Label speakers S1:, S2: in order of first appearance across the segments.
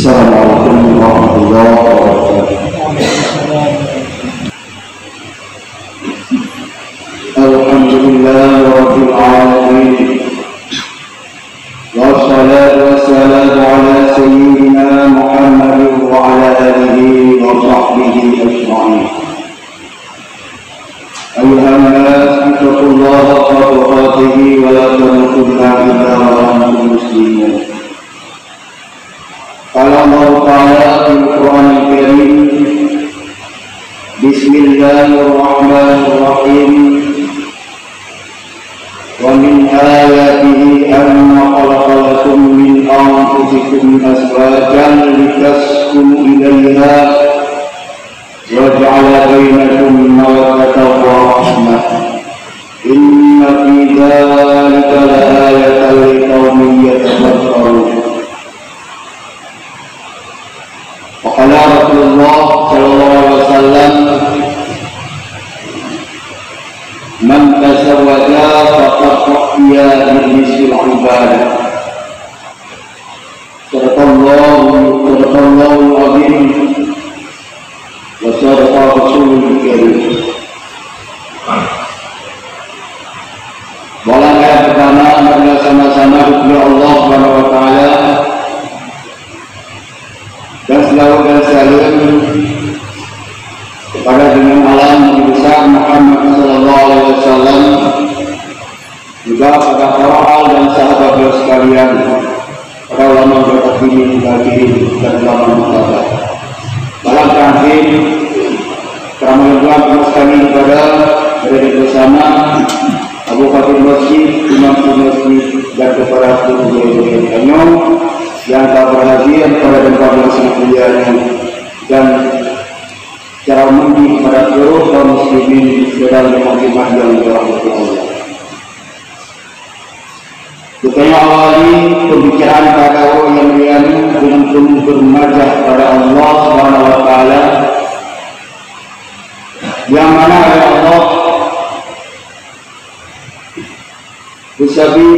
S1: Assalamualaikum warahmatullahi wabarakatuh. Alhamdulillahirabbil alamin. Wassalatu wassalamu ala sayyidina Muhammadin wa ala alihi wa sahbihi ajma'in. Ayyuhan nas ittaqullaha haqqa tuqatih wa la tamutunna illa wa antum muslimun. Qala Allah Ta'ala fil Qur'anil Karim, Bismillahirrahmanirrahim. Wa min ayatihi anna khalaqa lakum min anfusikum azwajan litaskunu ilayha wa ja'ala bainakum mawaddatan wa rahmah. Inna fi dzalika laayatan liqaumin yatafakkarun. Qala Rasulullah sallallahu alaihi wasallam, man tazawwaja faqad uqiya bi misli ibadah. Sadaqallahu azim wa sadaqa rasulul karim. Malam yang pertama adalah sama-sama hubungi Allah Subhanahu wa taala dan selalu dan salam kepada dengan alam Nabi besar Muhammad sallallahu alaihi wasallam, juga pada para al dan sahabat sekalian, para ulama bertaklim bagi dan ulama mutabat. Malam terakhir keramat Tuhan sekali kepada berada bersama Abu Bakar Masjid, Imam Masjid dan kepada seluruh Kanyong yang tak berhasil pada tempat yang sangat mulia dan secara umum pada seluruh kaum muslimin dalam muslimah yang dirahmati Allah. Kita awali pembicaraan pada orang yang mulia dengan penuh bermajah pada Allah Subhanahu wa taala, yang mana oleh Allah Usabi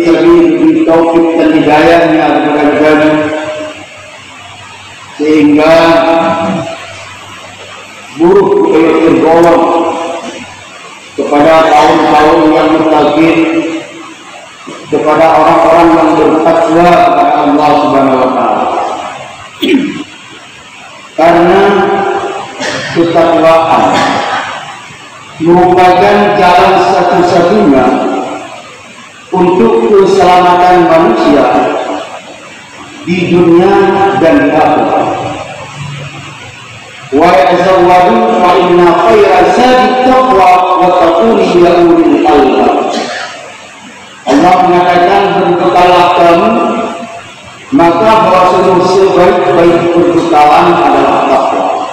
S1: taufik dan hidayahnya kepada sehingga buruk tergolong kepada kaum-kaum yang muttaqin, kepada orang-orang yang bertakwa kepada Allah Subhanahu wa taala. Karena ketakwaan merupakan jalan satu-satunya untuk keselamatan manusia di dunia dan di akhirat. Wa yazawwadu fa inna khayra zadi taqwa wa taquni ya ulil albab. Allah mengatakan, berbekalah kamu, maka bahwa sebaik-baik perbekalan adalah takwa.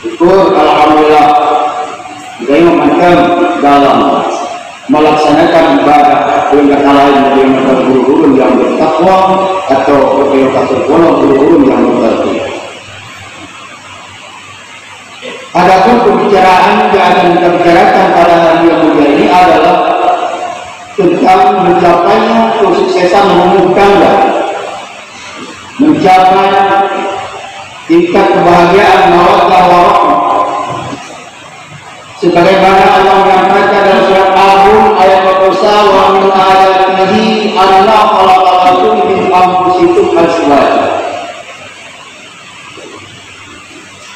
S1: Syukur alhamdulillah kita mantap dalam melaksanakan ibadah dengan hal lain yang berguru yang bertakwa atau berguru yang bertakwa. Adapun pembicaraan yang akan kita bicarakan pada hari yang mulia ini adalah tentang mencapainya kesuksesan rumah tangga, mencapai tingkat kebahagiaan mawaddah warahmah. Sebagaimana Allah menyampaikan dalam surat Al-Rum ayat 41, wa min ayatihi anna khalaqa lakum min anfusikum azwajan.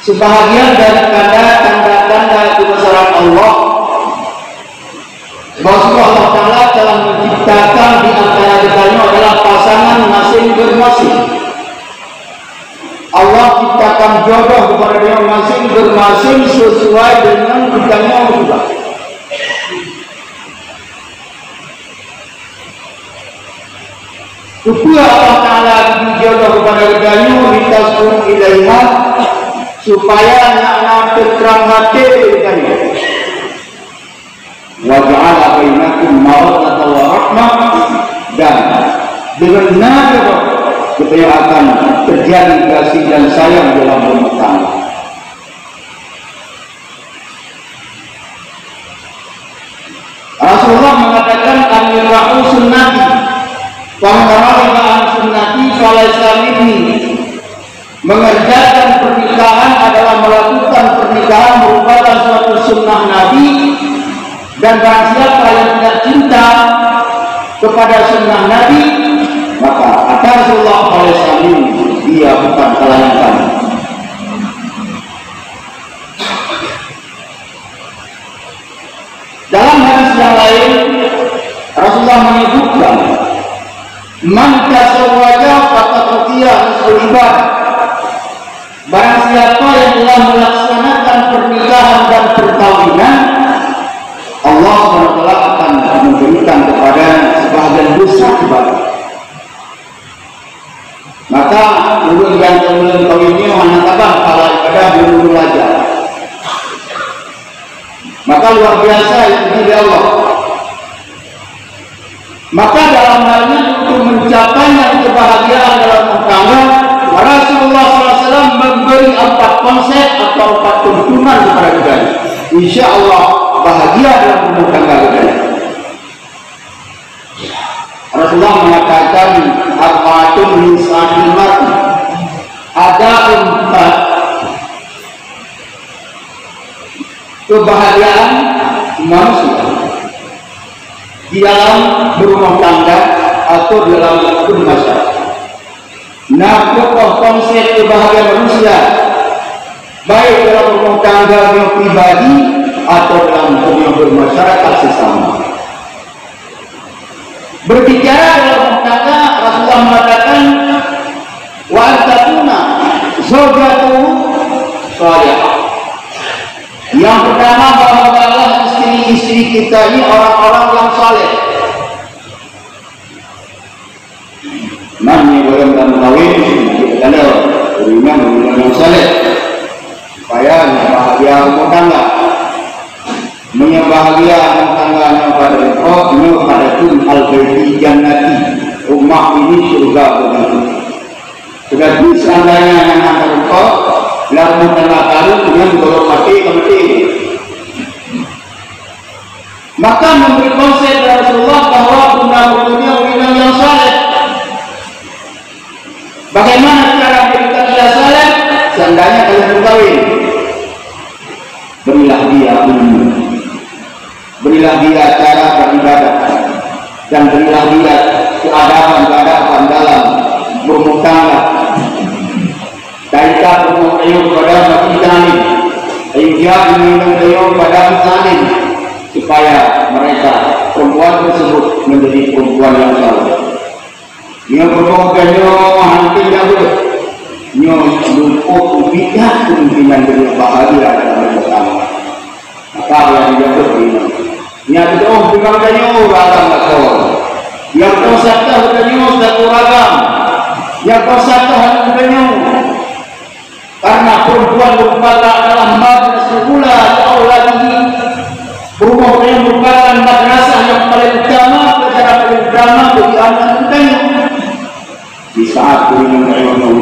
S1: Sebahagian daripada tanda-tanda kebesaran Allah bahwa Allah Ta'ala telah menciptakan di antara keduanya adalah pasangan masing-masing. Allah ciptakan jodoh kepada dia masing-masing sesuai dengan bidangnya juga. Supaya Allah Ta'ala jodoh kepada keduanya litaskunu ilaiha, supaya anak-anak terang hati dengannya. Wa ja'ala bainakum mawaddatan wa rahmah, dan dengan nada supaya akan terjadi kasih dan sayang dalam rumah tangga. Rasulullah mengatakan, "Amirra'u sunnati." Pemahaman sunnati soal Islam ini mengerjakan pernikahan adalah melakukan pernikahan merupakan suatu sunnah Nabi, dan barang siapa yang tidak cinta kepada sunnah Nabi, maka kata Rasulullah SAW, dia bukan kalangan kami. Dalam hadis yang lain, Rasulullah menyebutkan, man tasawwaja faqad utiya nisful ibadah. Barang siapa yang telah melaksanakan pernikahan dan perkawinan, Allah SWT akan memberikan kepada sebagian besar ibadah. Maka dulu yang kemudian kawinnya mengatakan kalau ibadah dulu belajar. Maka luar biasa itu dari Allah. Maka dalam halnya untuk mencapainya kebahagiaan dalam rumah tangga, Rasulullah SAW memberi 4 konsep atau 4 tuntunan kepada kita. Insya Allah bahagia dalam rumah tangga kita. Rasulullah mengatakan arba'atun min sa'atil mar'i, ada 4 kebahagiaan manusia di dalam berumah tangga atau dalam bermasyarakat. Nah, pokok konsep kebahagiaan manusia baik dalam rumah tangga yang pribadi atau dalam hubungan bermasyarakat sesama. Berbicara dalam rumah tangga, Rasulullah mengatakan wa antakuna zawjatu salihah. Yang pertama bahwa istri-istri kita ini orang-orang yang saleh. Namanya dalam kawin kita ada orang yang saleh supaya bahagia rumah tangga, menyebahagia rumah tangganya pada roh, pada tun al-baiti jannati, rumah ini surga begitu. Sudah seandainya yang antar roh lalu mengenalkan dengan golok mati kemati. Maka memberi konsep dari Rasulullah bahwa bunda-bundanya orang yang saleh. Bagaimana cara kita tidak saleh? Seandainya kalian berkawin, berilah dia ilmu, berilah dia cara beribadah, dan berilah dia keadaban dalam berumah tangga. Kaita berumah tangga kepada masyarakat, dia meminta tangga pada masyarakat, supaya mereka perempuan tersebut menjadi perempuan yang saleh. Yang berumah tangga hanti yang boleh, yang lupa tidak kemungkinan berbahagia dalam rumah tangga. Maka yang dia beriman, yang itu bukan tanya ragam atau yang kau satu tanya satu ragam, yang kau satu hanya tanya. Karena perempuan merupakan adalah madrasah pula atau lagi rumah yang merupakan madrasah yang paling utama, pelajaran paling utama bagi anak kita. Di saat beriman yang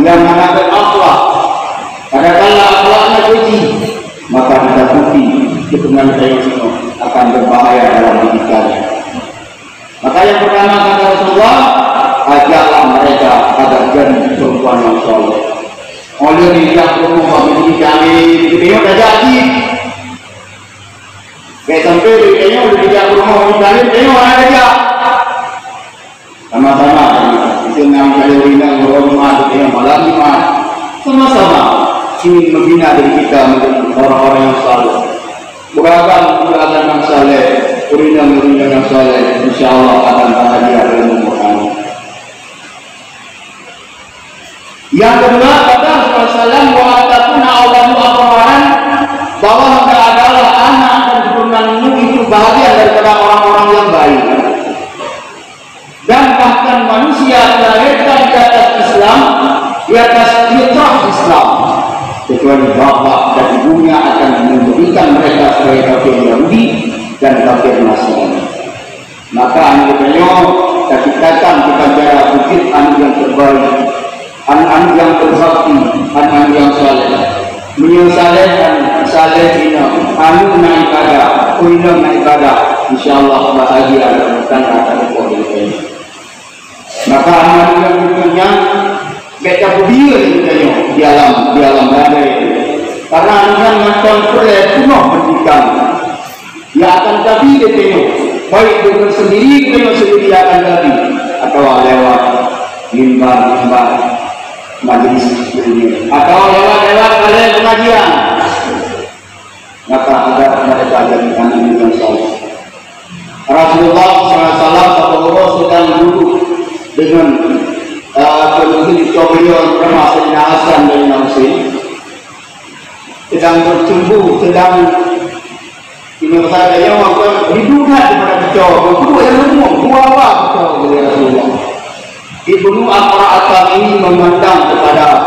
S1: mengenai akhlak, kadang-kala akhlaknya keji, maka kita bukti keturunan kita semua akan berbahaya dalam hidupnya. Maka yang pertama kata Rasulullah, ajaklah mereka agar jadi perempuan yang saleh. Oleh dia rumah bagi kami, dia dah jadi. Kayak sampai dia udah dijak rumah bagi kami, dia orang aja. Sama-sama, itu enam kali ringan berhormat dengan malam iman. Sama-sama ingin membina diri kita menjadi orang-orang yang saleh. Beragam yang saleh, ringan yang saleh, insya Allah akan bahagia dalam rumah kami. Yang kedua kata Rasulullah wa'atakuna awlamu akwaran, bahwa anda adalah anak dan keturunanmu itu bahagia daripada orang-orang yang baik. Dan bahkan manusia dilahirkan di atas Islam, di atas fitrah Islam, kecuali bapak dan ibunya akan memberikan mereka sebagai kafir Yahudi dan kafir Nasrani. Maka anak kita cara bukit anak yang terbaik, anak yang berbakti, anak yang saleh, menyesalehkan salehina, anak nak ibadah, kuina nak ibadah, insyaallah bahagia dan akan berkah. Maka anak yang berikutnya beda budaya di alam badai. Karena dengan macam perleh penuh pendidikan yang akan jadi dia baik dengan sendiri akan jadi atau lewat mimbar majlis ini atau lewat kalian pengajian, maka agar mereka jadi anak yang saleh. Rasulullah SAW sedang duduk dengan penduduk beliau bernama Sayyidina Hasan bin Husain, sedang bercumbu, sedang ini saya yang waktu diduga kepada kecoa, kedua yang ngomong, apa kecoa dari Rasulullah. Ibnu Al-Qur'an ini memandang kepada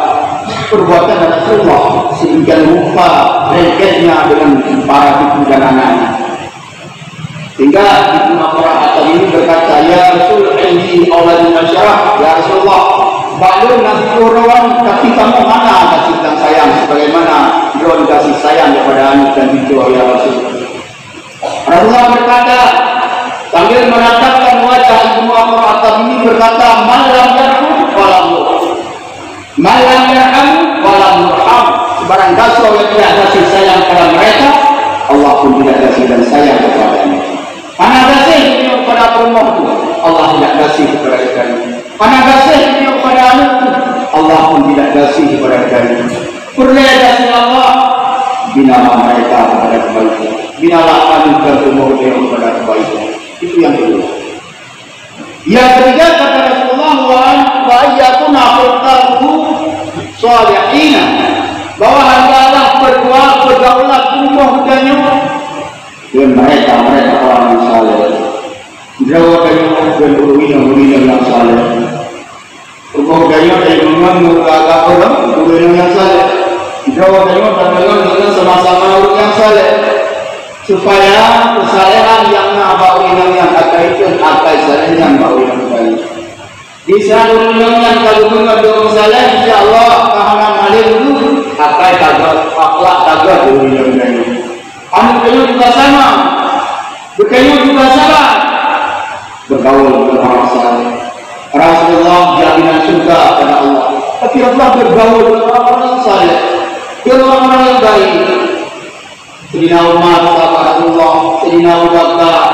S1: perbuatan Rasulullah sehingga lupa lengketnya dengan para ibu dan anak. Sehingga Ibnu Al-Qur'an ini berkata, ya Rasul ini awalnya masyarakat, ya Rasulullah, balun nasi orang kasih kamu mana kasih dan sayang sebagaimana John kasih sayang kepada anak dan cucu ya Rasul. Rasulullah berkata sambil menatapkan wajah Ibnu Al-Qur'an ini berkata, malam yarham walam nurham. Sebarang dasar yang tidak kasih sayang kepada mereka, Allah pun tidak kasih dan sayang kepadanya. Anak kasih kepada rumah itu, Allah tidak kasih kepada kami. Anak kasih kepada anak itu, Allah pun tidak kasih kepada kami. Perleh kasih Allah, binalah mereka kepada kebaikan. Binalah kami berumur kepada kebaikan. Itu yang kedua. Yang ketiga kata Rasulullah wa ayyakuna qulqahu salihina, bahwa hendaklah bergaulah umur dengannya dan mereka orang yang saleh. Jauh dari murid yang saleh. Umur dengannya dengan agak orang murid yang saleh. Jauh dengan sama-sama murid yang saleh. Supaya kesalehan yang bauinang yang akai itu akai saleh yang bauinang baik. Di saat yang kalau mengandung saleh, insyaallah kahanan alim itu akai tagak akhlak tagak bauinang baik. Anu kayu juga sama, berkayu juga sama, bergaul dengan orang saleh. Rasulullah jaminan surga pada Allah. Tapi Rasulullah bergaul dengan orang saleh, dengan orang yang baik. Sayyidina Umar, Rasulullah, Sayyidina Abu Bakar,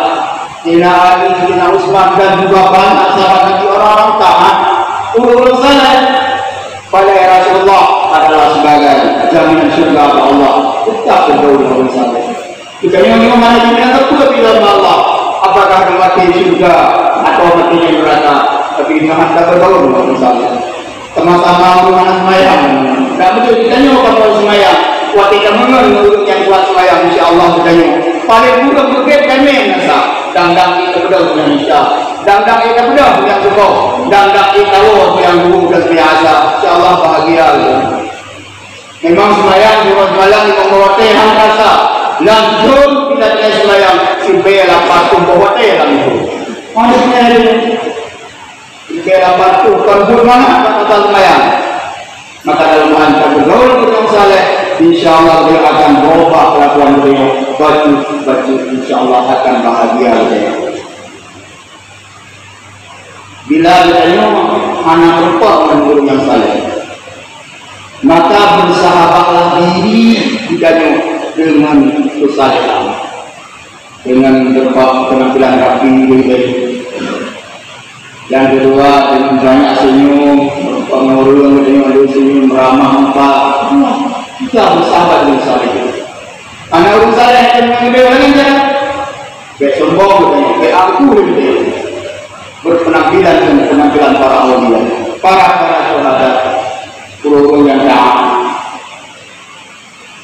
S1: Sayyidina Ali, Sayyidina Utsman dan juga banyak sahabat Nabi orang-orang taat ulul saleh pada Rasulullah adalah sebagai jaminan surga Allah. Tetap bergaul dengan orang saleh. Jika yang mana kita tertutup di dalam Allah, apakah mati surga atau matinya neraka? Tapi jangan kita bergaul dengan orang saleh. Sama-sama rumah semayang. Tak betul kita nyoba kalau semayang. Kuat kita menurut yang kuat semayang, insyaAllah bertanya. Paling buruk berkait kami nasa. Dang-dang kita bedah dengan insya. Dang-dang kita bedah yang cukup. Dang-dang kita yang dulu dan biasa. InsyaAllah bahagia. Memang semayang, rumah semayang membawa tehan rasa. Langsung kita tidak semayang. Si bela patuh bawa tehan itu. Maksudnya ini. Si bela patuh. Kalau mana kata semayang. Maka dalam hal bergaul dengan saleh, insyaallah dia akan berubah kelakuan beliau. Baju insyaallah akan bahagia beliau. Bila beliau anak perempuan menurut yang saleh, maka bersahabatlah diri kita dengan kesalehan, dengan penampilan rapi baik. Yang kedua dengan banyak senyum, pengurung dengan senyum ramah empat, kita bersahabat dengan saleh. Anak orang saleh yang mengambil orang jangan sombong katanya, aku begitu. Berpenampilan dengan penampilan para aulia, para sahabat, purung yang taat.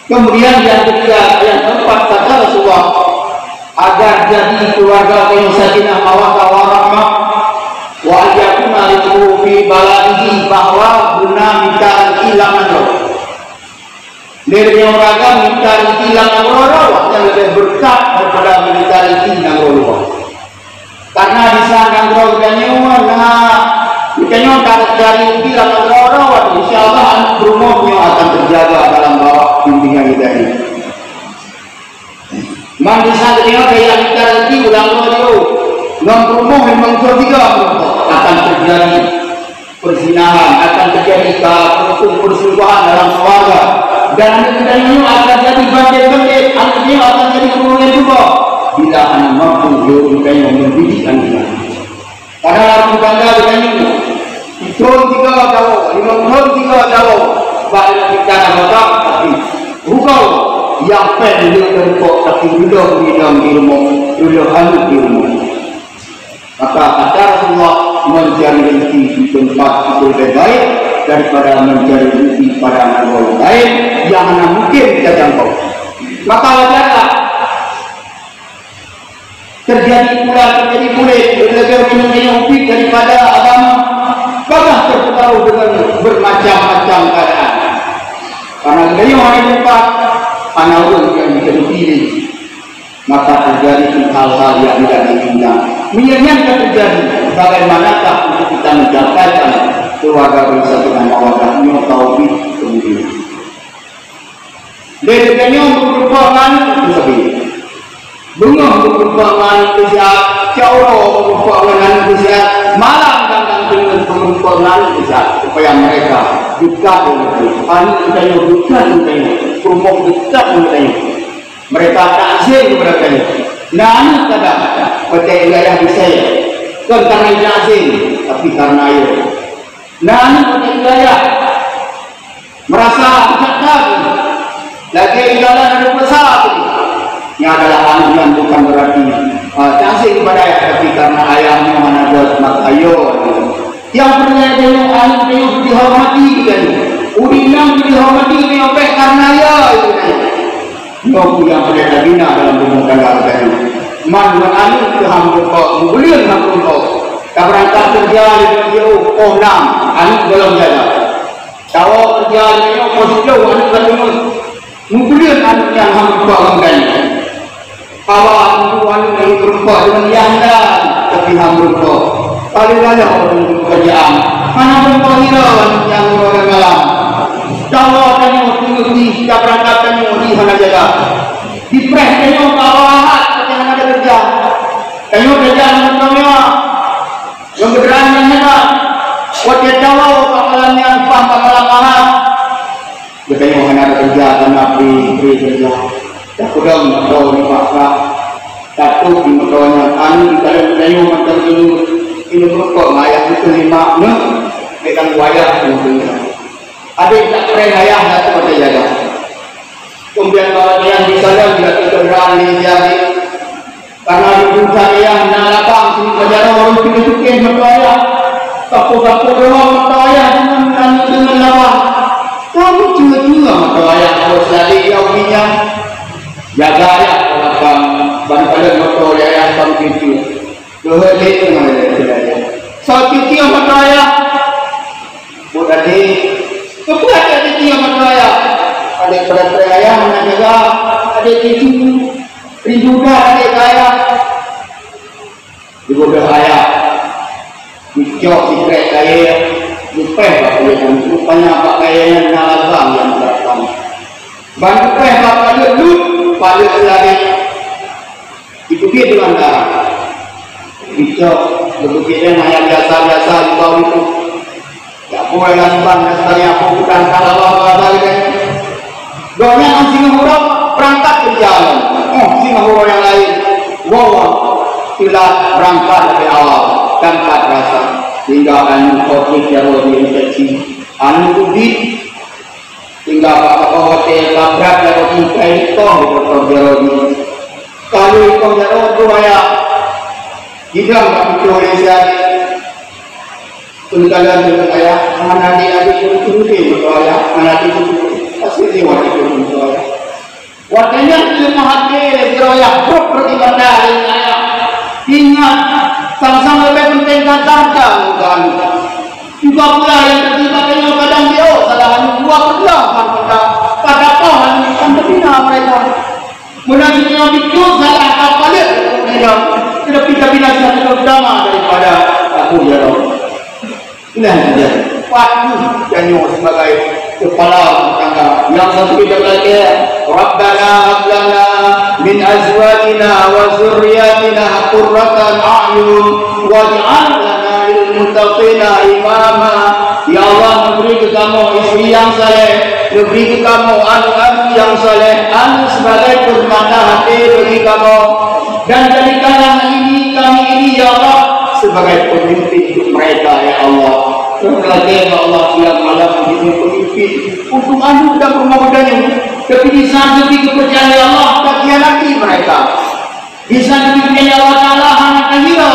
S1: Kemudian yang ketiga, yang keempat kata Rasulullah, agar jadi keluarga yang sakinah mawaddah warahmah. Wa yakuna liku fi baladihi, bahwa guna minta hilangan roh. Dari orang minta hilangan roh yang lebih berkat daripada minta hilangan roh. Karena di sana roh kanyuan, kanyuan dari hilangan roh, insyaallah anak rumahnya akan terjaga dalam bawah bimbingan kita ini. Mandi saat ini ada yang minta ulang roh. Non rumah memang ketiga akan terjadi perzinahan, akan terjadi perselingkuhan dalam keluarga, dan anak-anaknya akan jadi bandit-bandit, anak-anaknya akan jadi kemuliaan juga bila anak mampu diurunkannya mendidik anak-anak. Karena aku bangga dengan itu. Drone 3 jauh, 5 drone 3 jauh, baiklah kita nak tapi bukan yang pendek terkok tapi hidup di dalam ilmu, hidup halus ilmu. Maka kata Rasulullah, mencari rezeki di tempat itu lebih baik daripada mencari rezeki pada anak orang lain yang mana mungkin kita jangkau. Maka wajarlah terjadi pula lebih minum ubi daripada agama. Bahkan terpengaruh dengan bermacam-macam keadaan. Karena beliau hari tempat anak orang yang bisa dipilih, maka terjadi hal-hal yang tidak diinginkan. Menyenangkan terjadi. Bagaimanakah untuk kita mencapaikan keluarga bersatu dengan mawadahnya tauhid kemudian. Dedeknya untuk berperangan itu sahaja. Bunga untuk berperangan itu siap. Cawro untuk berperangan itu siap. Malam dengan berperangan itu siap. Supaya mereka dekat dengan itu. Anak kita yang dekat dengan itu. Perempuan dekat dengan itu. Mereka takzir kepada kita. Nah, anak kadang percaya wilayah di saya. Bukan karena takzir, tapi karena air. Nah, anak percaya wilayah merasa dekat. Lagi jalan ada besar. Ini adalah anak yang bukan berarti takzir kepada ayah, tapi karena ayahnya mana ada makayo. Yang percaya dengan anak dia dihormati kan. Udinang dihormati dia karena ayah. Nopo yang pada bina dalam rumah tangga kita. Manduan anu kehampun kau, mulian hampun kau. Kaberangkat kerja dia nam, anu belum jaga. Kalau kerja dia positif, anu belum. Mulian anu yang hampun kau angkat. Kalau anu yang berubah dengan yang dan tapi hampun kau. Kali banyak orang kerjaan. Mana pun kau hirauan yang orang malam. Kalau tanya di kaberangkat tanya di mana jaga. Di press tanya kawahat yang ada kerja. Tanya kerja namanya yang berani mana. Wajah tahu bakalan yang paham bakalan mahal. Tanya mana ada kerja karena free kerja. Tak kurang tahu ni pakak. Tak tahu di motornya. Anu kita tanya macam ini berkok ayat itu 5 dengan wayang mungkin. Ada yang tak pernah ayah tak seperti jaga. Kemudian kalau yang disadar tidak terberani jadi karena ibu saya nak lapang sini pelajaran orang fikir mertua kapu-kapu doang mertua dengan lapang. Kamu cuma mertua kalau selagi yang punya jaga ya lapang pada mertua yang kamu cucu. Dua itu mana? So cucu mertua bukan di kebuat ada dia meraya, ada peraya mana jaga, ada cucu, ribuda ada kaya, ribuda kaya, dicok secret kaya, dipeh apa yang rupanya apa kaya yang nalabang yang datang, bantu peh apa dia lu, pada lagi, itu dia dengan darah, dicok, berbukitnya hanya biasa di bawah itu. Ya boleh langsung saya aku bukan kalau apa lagi. Banyak Singapura berangkat ke jalan. Singapura yang lain, tidak berangkat dari awal tanpa rasa hingga anu kopi jauh diinfeksi, anuudi hingga apa hotel labrak atau tingkai itu berkotor kalau itu jauh tu ayah tidak Indonesia. Tuntutan dengan ayah, mana dia ada turun ayah, mana dia turun pasti dia wajib turun ayah. Waktunya cuma hati ayah, seperti mana ayah. Ingat, sama-sama lebih penting kata bukan. Juga pula yang terlibatnya kadang dia salah dua pedah pada pohon yang terbina mereka. Menantinya itu salah kapal dia tidak bisa satu utama daripada aku ya Allah. Inilah dia waktu yang sebagai kepala tangga yang satu kita belajar Rabbana hab lana min azwajina wa dzurriyyatina qurratan a'yun waj'al lana waj'alil muttaqina imama. Ya Allah, memberi ke kamu istri yang saleh, memberi ke kamu anak-anak yang saleh, anak sebagai permata hati bagi kamu, dan jadikanlah kami ini ya Allah sebagai pemimpin untuk mereka ya Allah. Terlebih Allah siang malam menjadi pemimpin untuk anak dan rumah mudanya, tapi di saat demi kepercayaan Allah tak khianati mereka. Di saat demi Allah Taala anak kahira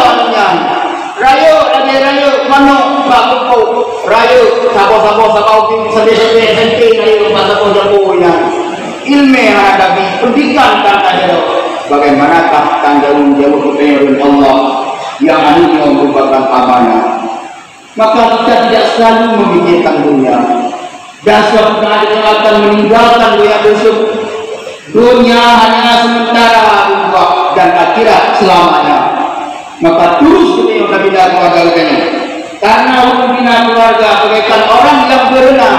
S1: rayo lagi rayo mano bakuko rayo sabo sedih henti rayo masa yang ilmu yang ada di pendidikan kata jero. Bagaimanakah tanggung jawab kepada Allah yang hanya merupakan amanah? Maka kita tidak selalu memikirkan dunia, dan suatu saat kita akan meninggalkan dunia tersebut. Dunia hanya sementara dan akhirat selamanya. Maka terus kita yang bina keluarga ini, karena membina keluarga bagaikan orang yang berenang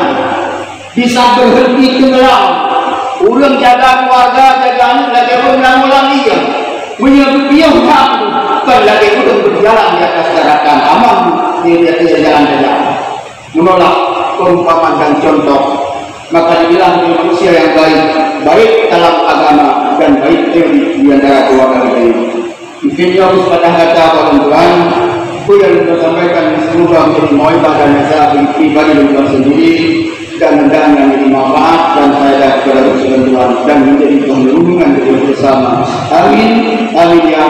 S1: bisa berhenti tenggelam. Urang jaga keluarga, jaga anak, lagi ulang dia menyebut dia bukan lagi urang berjalan di atas daratan aman di atas jalan-jalan menolak perumpamaan dan contoh. Maka dibilang dia manusia yang baik dalam agama dan baik di antara keluarga ini. Mungkin ya harus pada kata Tuhan itu yang kita sampaikan semoga menjadi mu'ibah dan nasihat pribadi dan Tuhan sendiri, dan hendaknya menjadi manfaat dan faedah kepada Tuhan dan menjadi penghubungan kita bersama. Amin. Amin ya